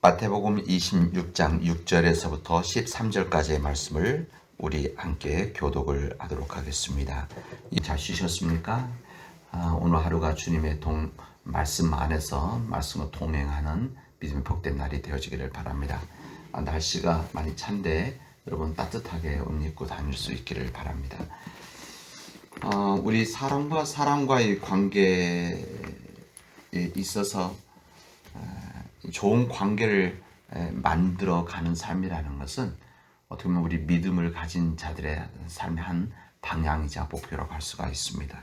마태복음 26장 6절에서부터 13절까지의 말씀을 우리 함께 교독을 하도록 하겠습니다. 잘 쉬셨습니까? 오늘 하루가 주님의 말씀 안에서 말씀으로 동행하는 믿음의 복된 날이 되어지기를 바랍니다. 날씨가 많이 찬데 여러분 따뜻하게 옷 입고 다닐 수 있기를 바랍니다. 우리 사람과 사람과의 관계에 있어서 좋은 관계를 만들어가는 삶이라는 것은 어떻게 보면 우리 믿음을 가진 자들의 삶의 한 방향이자 목표라고 할 수가 있습니다.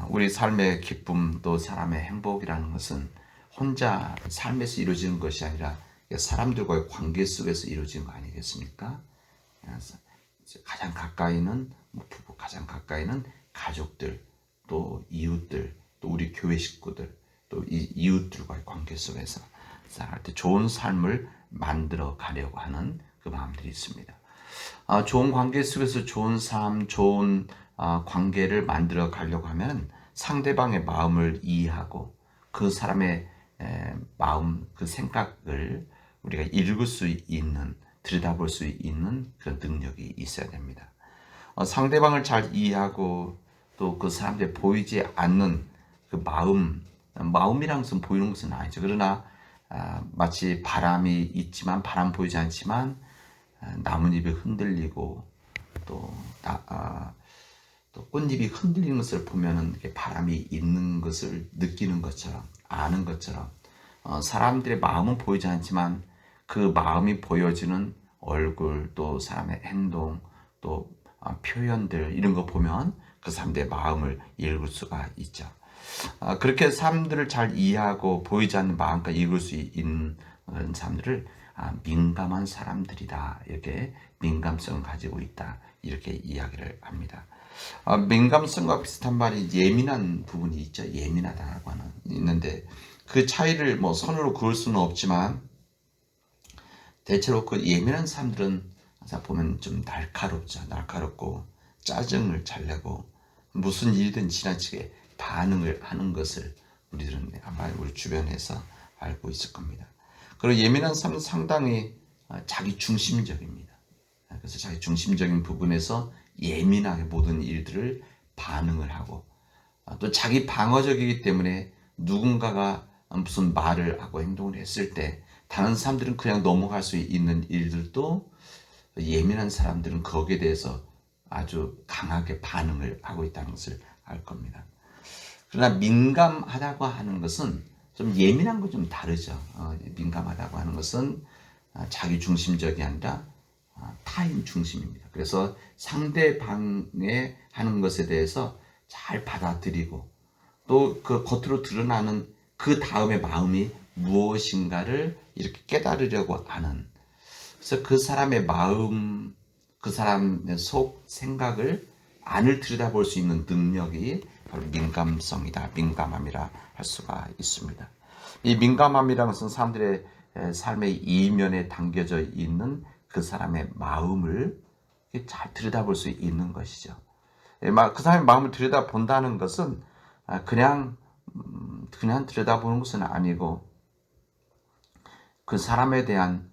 우리 삶의 기쁨 또 사람의 행복이라는 것은 혼자 삶에서 이루어지는 것이 아니라 사람들과의 관계 속에서 이루어지는 거 아니겠습니까? 가장 가까이는 부부, 가장 가까이는 가족들, 또 이웃들, 또 우리 교회 식구들, 또 이웃들과의 관계 속에서 살아갈 때 좋은 삶을 만들어 가려고 하는 그 마음들이 있습니다. 좋은 관계 속에서 좋은 삶, 좋은 관계를 만들어 가려고 하면 상대방의 마음을 이해하고 그 사람의 마음, 그 생각을 우리가 읽을 수 있는, 들여다볼 수 있는 그런 능력이 있어야 됩니다. 상대방을 잘 이해하고 또 그 사람들이 보이지 않는 그 마음이란 것은 보이는 것은 아니죠. 그러나 마치 바람이 있지만 바람 보이지 않지만 나뭇잎이 흔들리고 또 꽃잎이 흔들리는 것을 보면은 바람이 있는 것을 느끼는 것처럼 아는 것처럼 사람들의 마음은 보이지 않지만 그 마음이 보여지는 얼굴 또 사람의 행동 또 표현들 이런 거 보면 그 사람들의 마음을 읽을 수가 있죠. 그렇게 사람들을 잘 이해하고 보이지 않는 마음까지 읽을 수 있는 그런 사람들을 민감한 사람들이다. 이렇게 민감성을 가지고 있다. 이렇게 이야기를 합니다. 민감성과 비슷한 말이 예민한 부분이 있죠. 예민하다라고 하는 있는데 그 차이를 선으로 그을 수는 없지만 대체로 그 예민한 사람들은 보면 좀 날카롭죠. 날카롭고 짜증을 잘 내고 무슨 일이든 지나치게 반응을 하는 것을 우리들은 아마 우리 주변에서 알고 있을 겁니다. 그리고 예민한 사람은 상당히 자기 중심적입니다. 그래서 자기 중심적인 부분에서 예민하게 모든 일들을 반응을 하고 또 자기 방어적이기 때문에 누군가가 무슨 말을 하고 행동을 했을 때 다른 사람들은 그냥 넘어갈 수 있는 일들도 예민한 사람들은 거기에 대해서 아주 강하게 반응을 하고 있다는 것을 알 겁니다. 그러나 민감하다고 하는 것은 좀 예민한 건 좀 다르죠. 민감하다고 하는 것은 자기 중심적이 아니라 타인 중심입니다. 그래서 상대방의 하는 것에 대해서 잘 받아들이고 또 그 겉으로 드러나는 그 다음의 마음이 무엇인가를 이렇게 깨달으려고 하는, 그래서 그 사람의 마음, 그 사람의 속 생각을 안을 들여다볼 수 있는 능력이 바로 민감성이다, 민감함이라 할 수가 있습니다. 이 민감함이라는 것은 사람들의 삶의 이면에 담겨져 있는 그 사람의 마음을 잘 들여다볼 수 있는 것이죠. 그 사람의 마음을 들여다본다는 것은 그냥 들여다보는 것은 아니고 그 사람에 대한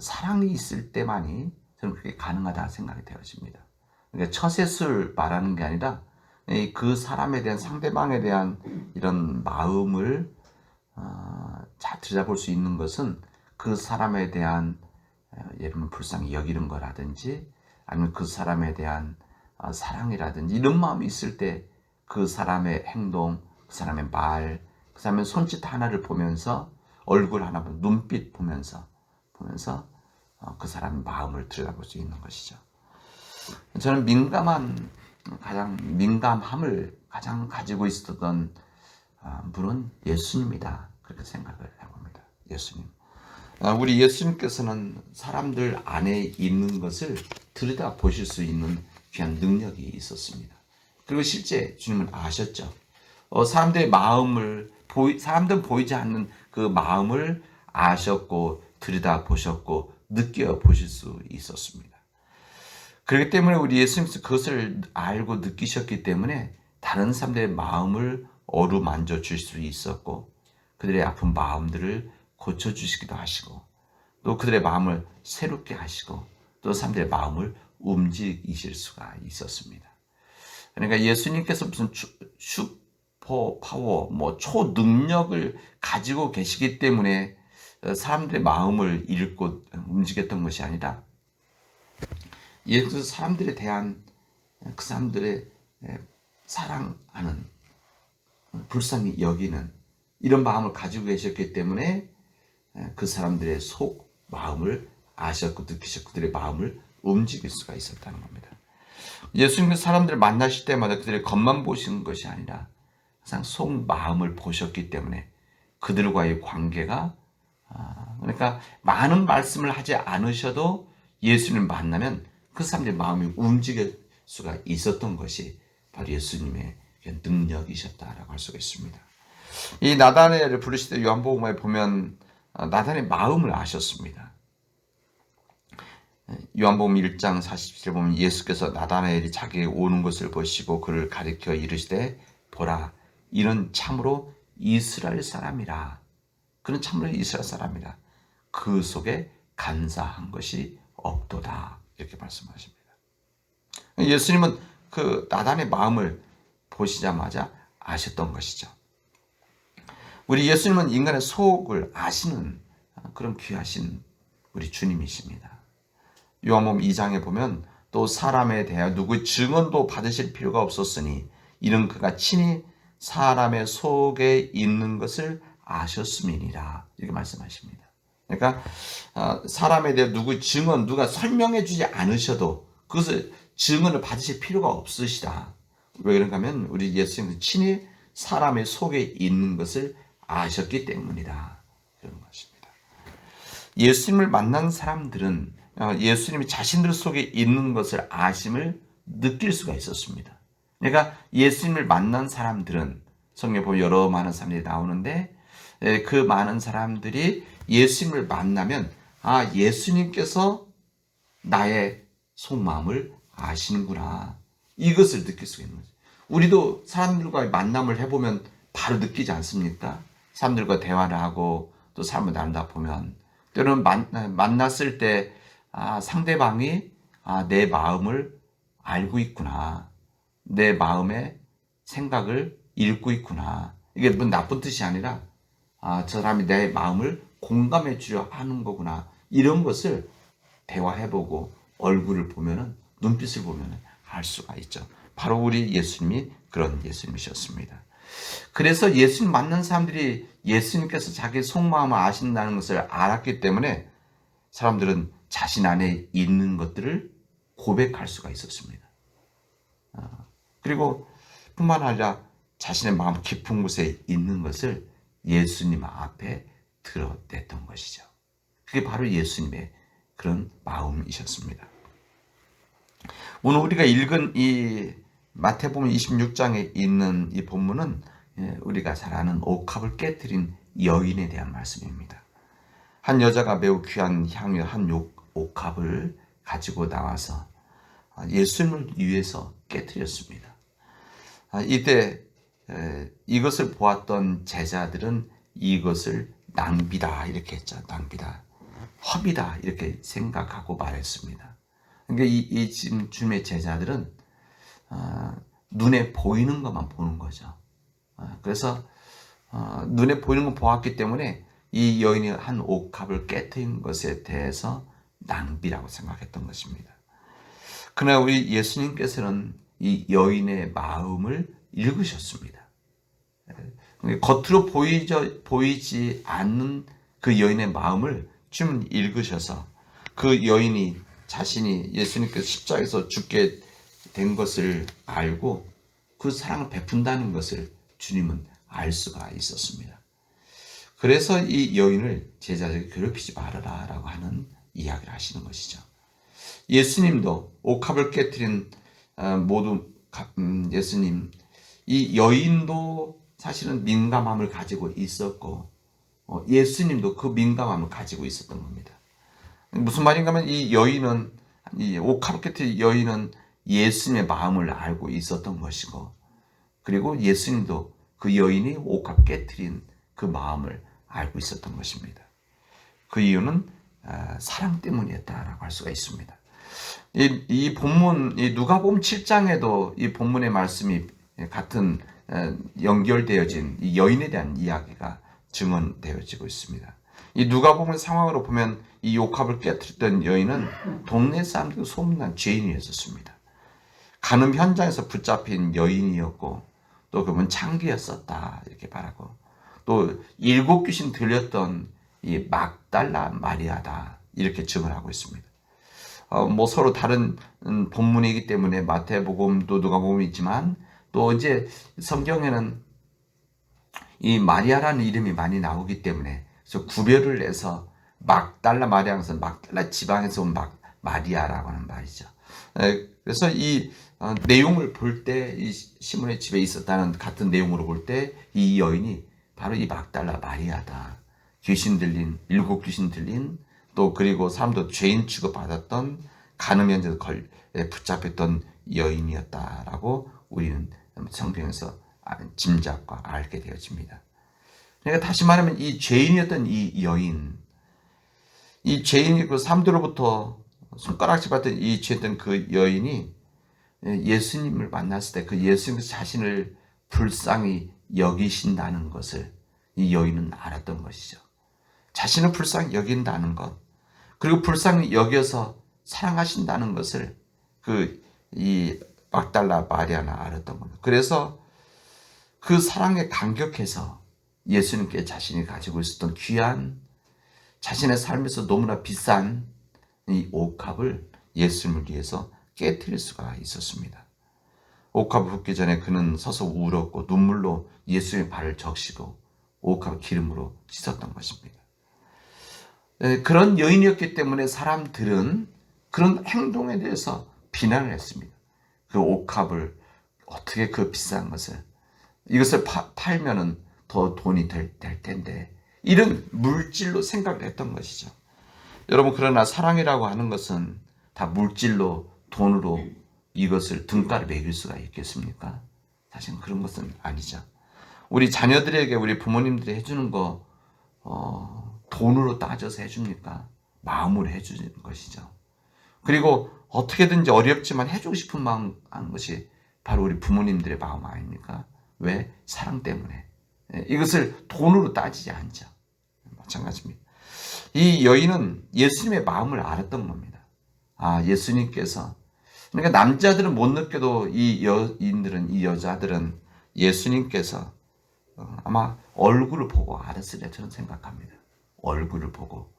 사랑이 있을 때만이 저는 그게 가능하다 생각이 되어집니다. 그러니까 처세술 말하는 게 아니라 그 사람에 대한 상대방에 대한 이런 마음을 잘 들여다볼 수 있는 것은 그 사람에 대한 예를 들면 불쌍히 여기는 거라든지 아니면 그 사람에 대한 사랑이라든지 이런 마음이 있을 때 그 사람의 행동, 그 사람의 말, 그 사람의 손짓 하나를 보면서 얼굴 하나 보면 눈빛 보면서 그 사람의 마음을 들여다볼 수 있는 것이죠. 저는 민감함을 가장 가지고 있었던 분은 예수님이다. 그렇게 생각을 해봅니다. 예수님. 우리 예수님께서는 사람들 안에 있는 것을 들여다보실 수 있는 귀한 능력이 있었습니다. 그리고 실제 주님은 아셨죠. 사람들의 마음을 사람들은 보이지 않는 그 마음을 아셨고 들여다보셨고 느껴보실 수 있었습니다. 그렇기 때문에 우리 예수님께서 그것을 알고 느끼셨기 때문에 다른 사람들의 마음을 어루만져 줄 수 있었고 그들의 아픈 마음들을 고쳐주시기도 하시고 또 그들의 마음을 새롭게 하시고 또 사람들의 마음을 움직이실 수가 있었습니다. 그러니까 예수님께서 무슨 슈퍼 파워, 초능력을 가지고 계시기 때문에 사람들의 마음을 읽고 움직였던 것이 아니라 예수 사람들에 대한 그 사람들의 사랑하는, 불쌍히 여기는 이런 마음을 가지고 계셨기 때문에 그 사람들의 속 마음을 아셨고 느끼셨고 그들의 마음을 움직일 수가 있었다는 겁니다. 예수님께서 사람들을 만나실 때마다 그들의 겉만 보시는 것이 아니라 항상 속 마음을 보셨기 때문에 그들과의 관계가 그러니까 많은 말씀을 하지 않으셔도 예수님을 만나면 그 사람들의 마음이 움직일 수가 있었던 것이 바로 예수님의 능력이셨다라고 할 수가 있습니다. 이 나다나엘을 부르실 때 요한복음에 보면 나다나엘의 마음을 아셨습니다. 요한복음 1장 47절 보면 예수께서 나다나엘이 자기에게 오는 것을 보시고 그를 가리켜 이르시되 보라 이는 참으로 이스라엘 사람이라. 그는 참으로 이스라엘 사람이라. 그 속에 간사한 것이 없도다. 이렇게 말씀하십니다. 예수님은 그 나단의 마음을 보시자마자 아셨던 것이죠. 우리 예수님은 인간의 속을 아시는 그런 귀하신 우리 주님이십니다. 요한복음 2장에 보면 또 사람에 대하여 누구의 증언도 받으실 필요가 없었으니 이는 그가 친히 사람의 속에 있는 것을 아셨음이니라. 이렇게 말씀하십니다. 그러니까 사람에 대해 누구의 증언, 누가 설명해 주지 않으셔도 그것을 증언을 받으실 필요가 없으시다. 왜 그런가 하면 우리 예수님은 친히 사람의 속에 있는 것을 아셨기 때문이다. 그런 것입니다. 예수님을 만난 사람들은 예수님이 자신들 속에 있는 것을 아심을 느낄 수가 있었습니다. 그러니까 예수님을 만난 사람들은 성경에 보면 여러 많은 사람들이 나오는데 그 많은 사람들이 예수님을 만나면 예수님께서 나의 속마음을 아시는구나. 이것을 느낄 수가 있는 거죠. 우리도 사람들과의 만남을 해보면 바로 느끼지 않습니까? 사람들과 대화를 하고 또 사람을 나누다 보면 때로는 만났을 때 상대방이 내 마음을 알고 있구나. 내 마음의 생각을 읽고 있구나. 이게 뭐 나쁜 뜻이 아니라 저 사람이 내 마음을 공감해 주려 하는 거구나. 이런 것을 대화해보고 얼굴을 보면은 눈빛을 보면은 알 수가 있죠. 바로 우리 예수님이 그런 예수님이셨습니다. 그래서 예수님 만난 사람들이 예수님께서 자기 속마음을 아신다는 것을 알았기 때문에 사람들은 자신 안에 있는 것들을 고백할 수가 있었습니다. 그리고 뿐만 아니라 자신의 마음 깊은 곳에 있는 것을 예수님 앞에 드러냈던 것이죠. 그게 바로 예수님의 그런 마음이셨습니다. 오늘 우리가 읽은 이 마태복음 26장에 있는 이 본문은 우리가 잘 아는 옥합을 깨뜨린 여인에 대한 말씀입니다. 한 여자가 매우 귀한 향유 한 옥합을 가지고 나와서 예수님을 위해서 깨뜨렸습니다. 이때 이것을 보았던 제자들은 이것을 낭비다 이렇게 했죠. 낭비다, 허비다 이렇게 생각하고 말했습니다. 그러니까 이 주님의 제자들은 눈에 보이는 것만 보는 거죠. 그래서 눈에 보이는 것 보았기 때문에 이 여인이 한 옥합을 깨뜨린 것에 대해서 낭비라고 생각했던 것입니다. 그러나 우리 예수님께서는 이 여인의 마음을 읽으셨습니다. 겉으로 보이지 않는 그 여인의 마음을 주님은 읽으셔서 그 여인이 자신이 예수님께서 십자가에서 죽게 된 것을 알고 그 사랑을 베푼다는 것을 주님은 알 수가 있었습니다. 그래서 이 여인을 제자들에게 괴롭히지 말아라 라고 하는 이야기를 하시는 것이죠. 예수님도 옥합을 깨뜨린 예수님, 이 여인도 사실은 민감함을 가지고 있었고 예수님도 그 민감함을 가지고 있었던 겁니다. 무슨 말인가 하면 이 여인은, 이 옥합을 깨뜨린 여인은 예수님의 마음을 알고 있었던 것이고 그리고 예수님도 그 여인이 옥합 깨뜨린 그 마음을 알고 있었던 것입니다. 그 이유는 사랑 때문이었다라고 할 수가 있습니다. 이 본문, 이 누가복음 7장에도 이 본문의 말씀이 같은 연결되어진 이 여인에 대한 이야기가 증언되어지고 있습니다. 이 누가복음 상황으로 보면 이 옥합을 깨뜨렸던 여인은 동네 사람들 소문난 죄인이었습니다. 간음 현장에서 붙잡힌 여인이었고 또 그분 창기였었다 이렇게 말하고 또 7 귀신 들렸던 이 막달라 마리아다 이렇게 증언하고 있습니다. 뭐 서로 다른 본문이기 때문에 마태복음도 누가복음이 있지만 또 이제 성경에는 이 마리아라는 이름이 많이 나오기 때문에 그래서 구별을 해서 막달라 마리아에서 막달라 지방에서 온 마리아라고 하는 말이죠. 그래서 이 내용을 볼 때 이 시몬의 집에 있었다는 같은 내용으로 볼 때 이 여인이 바로 이 막달라 마리아다. 귀신 들린 7 귀신 들린 또 그리고 사람도 죄인 취급받았던 간음 현장에서 붙잡혔던 여인이었다라고 우리는 성경에서 짐작과 알게 되어집니다. 그러니까 다시 말하면 이 죄인이었던 이 여인, 이 죄인이 그 사람들로부터 손가락질 받던 이 죄였던 그 여인이 예수님을 만났을 때 그 예수님 자신을 불쌍히 여기신다는 것을 이 여인은 알았던 것이죠. 자신을 불쌍히 여긴다는 것, 그리고 불쌍히 여겨서 사랑하신다는 것을 이 막달라 마리아는 알았던 겁니다. 그래서 그 사랑에 감격해서 예수님께 자신이 가지고 있었던 귀한 자신의 삶에서 너무나 비싼 이 옥합을 예수님을 위해서 깨뜨릴 수가 있었습니다. 옥합을 붓기 전에 그는 서서 울었고 눈물로 예수님의 발을 적시고 옥합을 기름으로 씻었던 것입니다. 그런 여인이었기 때문에 사람들은 그런 행동에 대해서 비난을 했습니다. 그 옥합을 어떻게 그 비싼 것을 이것을 팔면은 더 돈이 될 텐데 이런 물질로 생각을 했던 것이죠. 여러분 그러나 사랑이라고 하는 것은 다 물질로 돈으로 이것을 등가를 매길 수가 있겠습니까? 사실 그런 것은 아니죠. 우리 자녀들에게 우리 부모님들이 해주는 거 돈으로 따져서 해줍니까? 마음으로 해주는 것이죠. 그리고 어떻게든지 어렵지만 해주고 싶은 마음 하는 것이 바로 우리 부모님들의 마음 아닙니까? 왜? 사랑 때문에. 이것을 돈으로 따지지 않죠. 마찬가지입니다. 이 여인은 예수님의 마음을 알았던 겁니다. 예수님께서 그러니까 남자들은 못 느껴도 이 여인들은 이 여자들은 예수님께서 아마 얼굴을 보고 알았으리라 저는 생각합니다. 얼굴을 보고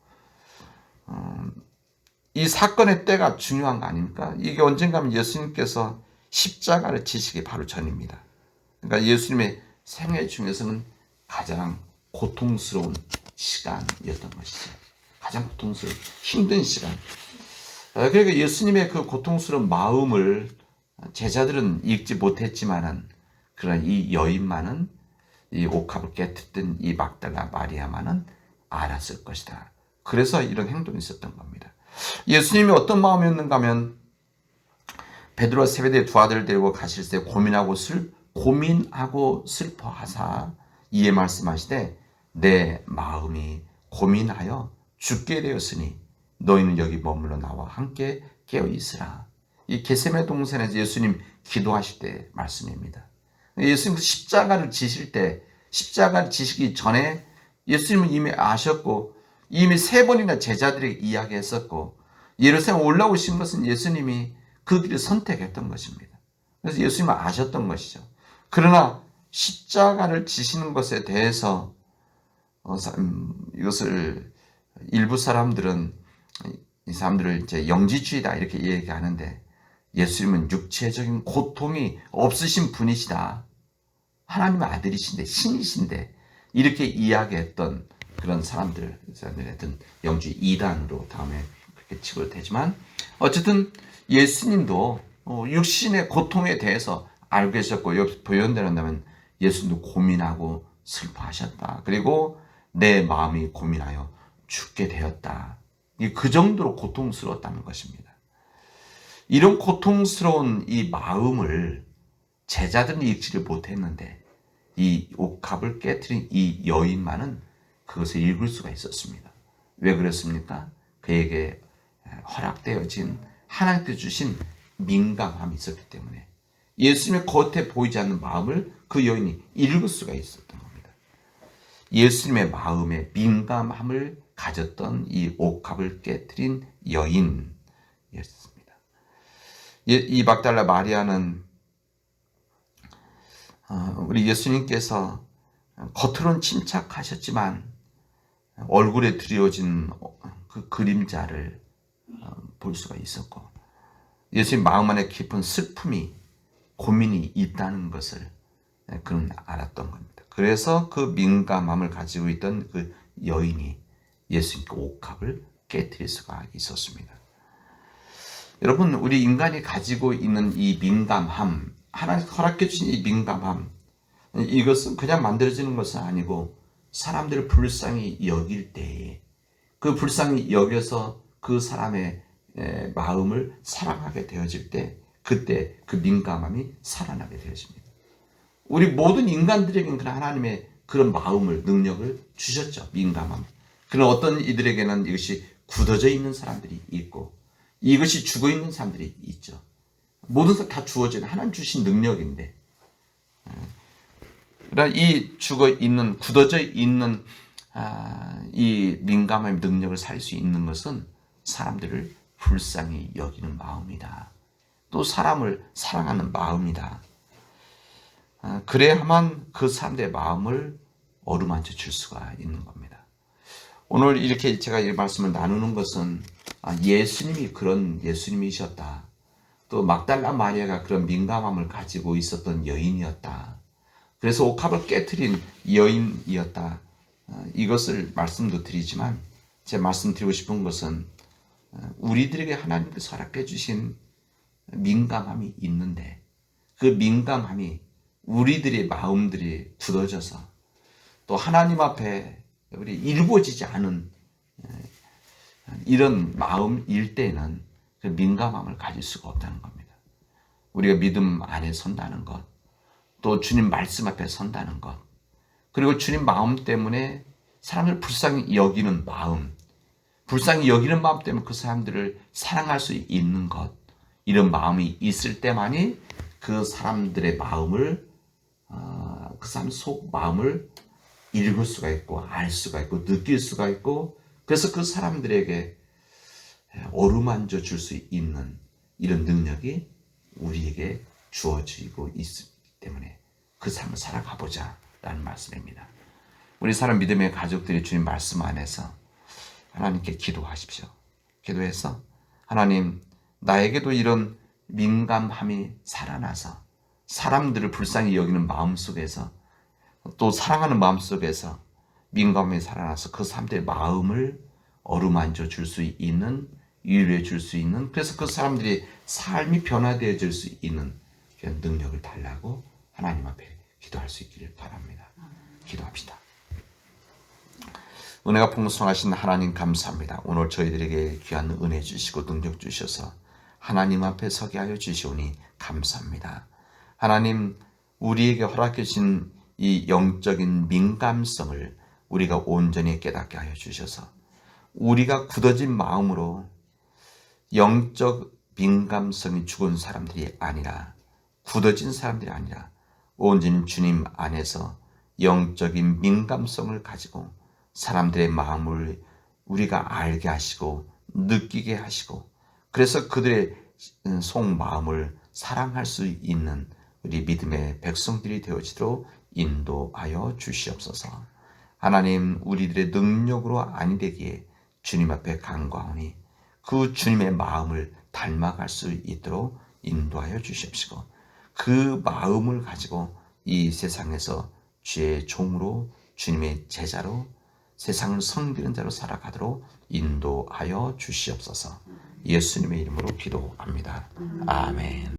이 사건의 때가 중요한 거 아닙니까? 이게 언젠가면 예수님께서 십자가를 지시기 바로 전입니다. 그러니까 예수님의 생애 중에서는 가장 고통스러운 시간이었던 것이죠. 가장 고통스러운 힘든 시간. 그러니까 예수님의 그 고통스러운 마음을 제자들은 읽지 못했지만은 그러나 이 여인만은 이 옥합을 깨뜨렸던 이 막달라 마리아만은 알았을 것이다. 그래서 이런 행동이 있었던 겁니다. 예수님이 어떤 마음이었는가 하면 베드로와 세베대의 2 아들을 데리고 가실 때 고민하고 슬퍼하사 이에 말씀하시되 내 마음이 고민하여 죽게 되었으니 너희는 여기 머물러 나와 함께 깨어 있으라. 이 겟세마네 동산에서 예수님 기도하실 때 말씀입니다. 예수님 십자가를 지실 때 십자가를 지시기 전에 예수님은 이미 아셨고 이미 3번이나 제자들에게 이야기했었고 예루살렘 올라오신 것은 예수님이 그 길을 선택했던 것입니다. 그래서 예수님은 아셨던 것이죠. 그러나 십자가를 지시는 것에 대해서 이것을 일부 사람들은 이 사람들을 이제 영지주의다 이렇게 얘기하는데 예수님은 육체적인 고통이 없으신 분이시다. 하나님의 아들이신데 신이신데 이렇게 이야기했던 그런 사람들, 하여튼 영주의 이단으로 다음에 그렇게 치부가 되지만 어쨌든 예수님도 육신의 고통에 대해서 알고 계셨고 여기 표현된다면 예수님도 고민하고 슬퍼하셨다. 그리고 내 마음이 고민하여 죽게 되었다. 그 정도로 고통스러웠다는 것입니다. 이런 고통스러운 이 마음을 제자들은 읽지를 못했는데 이 옥합을 깨뜨린 이 여인만은 그것을 읽을 수가 있었습니다. 왜 그렇습니까? 그에게 허락되어진 하나님께서 주신 민감함이 있었기 때문에 예수님의 겉에 보이지 않는 마음을 그 여인이 읽을 수가 있었던 겁니다. 예수님의 마음에 민감함을 가졌던 이 옥합을 깨뜨린 여인이었습니다. 이 막달라 마리아는 우리 예수님께서 겉으로는 침착하셨지만 얼굴에 드리워진 그 그림자를 볼 수가 있었고, 예수님 마음 안에 깊은 슬픔이, 고민이 있다는 것을 그는 알았던 겁니다. 그래서 그 민감함을 가지고 있던 그 여인이 예수님께 옥합을 깨뜨릴 수가 있었습니다. 여러분, 우리 인간이 가지고 있는 이 민감함, 하나님 허락해 주신 이 민감함, 이것은 그냥 만들어지는 것은 아니고 사람들을 불쌍히 여길 때에 그 불쌍히 여겨서 그 사람의 마음을 사랑하게 되어질 때, 그때 그 민감함이 살아나게 되어집니다. 우리 모든 인간들에게는 그런 하나님의 그런 마음을, 능력을 주셨죠. 민감함. 그런 어떤 이들에게는 이것이 굳어져 있는 사람들이 있고 이것이 죽어 있는 사람들이 있죠. 모든 것 다 주어진 하나님 주신 능력인데, 그러나 이 죽어 있는, 굳어져 있는 이 민감함의 능력을 살 수 있는 것은 사람들을 불쌍히 여기는 마음이다. 또 사람을 사랑하는 마음이다. 그래야만 그 사람들의 마음을 어루만져 줄 수가 있는 겁니다. 오늘 이렇게 제가 이 말씀을 나누는 것은 예수님이 그런 예수님이셨다. 또 막달라 마리아가 그런 민감함을 가지고 있었던 여인이었다. 그래서 옥합을 깨트린 여인이었다. 이것을 말씀도 드리지만, 제 말씀드리고 싶은 것은 우리들에게 하나님께서 허락해 주신 민감함이 있는데, 그 민감함이 우리들의 마음들이 굳어져서 또 하나님 앞에 우리 일궈지지 않은 이런 마음일 때는 그 민감함을 가질 수가 없다는 겁니다. 우리가 믿음 안에 선다는 것, 또 주님 말씀 앞에 선다는 것, 그리고 주님 마음 때문에 사람을 불쌍히 여기는 마음, 불쌍히 여기는 마음 때문에 그 사람들을 사랑할 수 있는 것, 이런 마음이 있을 때만이 그 사람들의 마음을, 그 사람 속 마음을 읽을 수가 있고 알 수가 있고 느낄 수가 있고, 그래서 그 사람들에게 어루만져 줄 수 있는 이런 능력이 우리에게 주어지고 있기 때문에 그 삶을 살아가보자 라는 말씀입니다. 우리 사람 믿음의 가족들이 주님 말씀 안에서 하나님께 기도하십시오. 기도해서 하나님, 나에게도 이런 민감함이 살아나서 사람들을 불쌍히 여기는 마음 속에서, 또 사랑하는 마음 속에서 민감함이 살아나서 그 사람들의 마음을 어루만져 줄 수 있는, 위로해 줄 수 있는, 그래서 그 사람들이 삶이 변화되어질 수 있는 그런 능력을 달라고 하나님 앞에 기도할 수 있기를 바랍니다. 기도합시다. 은혜가 풍성하신 하나님 감사합니다. 오늘 저희들에게 귀한 은혜 주시고 능력 주셔서 하나님 앞에 서게 하여 주시오니 감사합니다. 하나님, 우리에게 허락해 주신 이 영적인 민감성을 우리가 온전히 깨닫게 하여 주셔서 우리가 굳어진 마음으로 영적 민감성이 죽은 사람들이 아니라, 굳어진 사람들이 아니라 온전히 주님 안에서 영적인 민감성을 가지고 사람들의 마음을 우리가 알게 하시고 느끼게 하시고, 그래서 그들의 속마음을 사랑할 수 있는 우리 믿음의 백성들이 되어지도록 인도하여 주시옵소서. 하나님, 우리들의 능력으로 아니 되기에 주님 앞에 간구하오니 그 주님의 마음을 닮아갈 수 있도록 인도하여 주십시고, 그 마음을 가지고 이 세상에서 주의 종으로, 주님의 제자로, 세상을 섬기는 자로 살아가도록 인도하여 주시옵소서. 예수님의 이름으로 기도합니다. 아멘.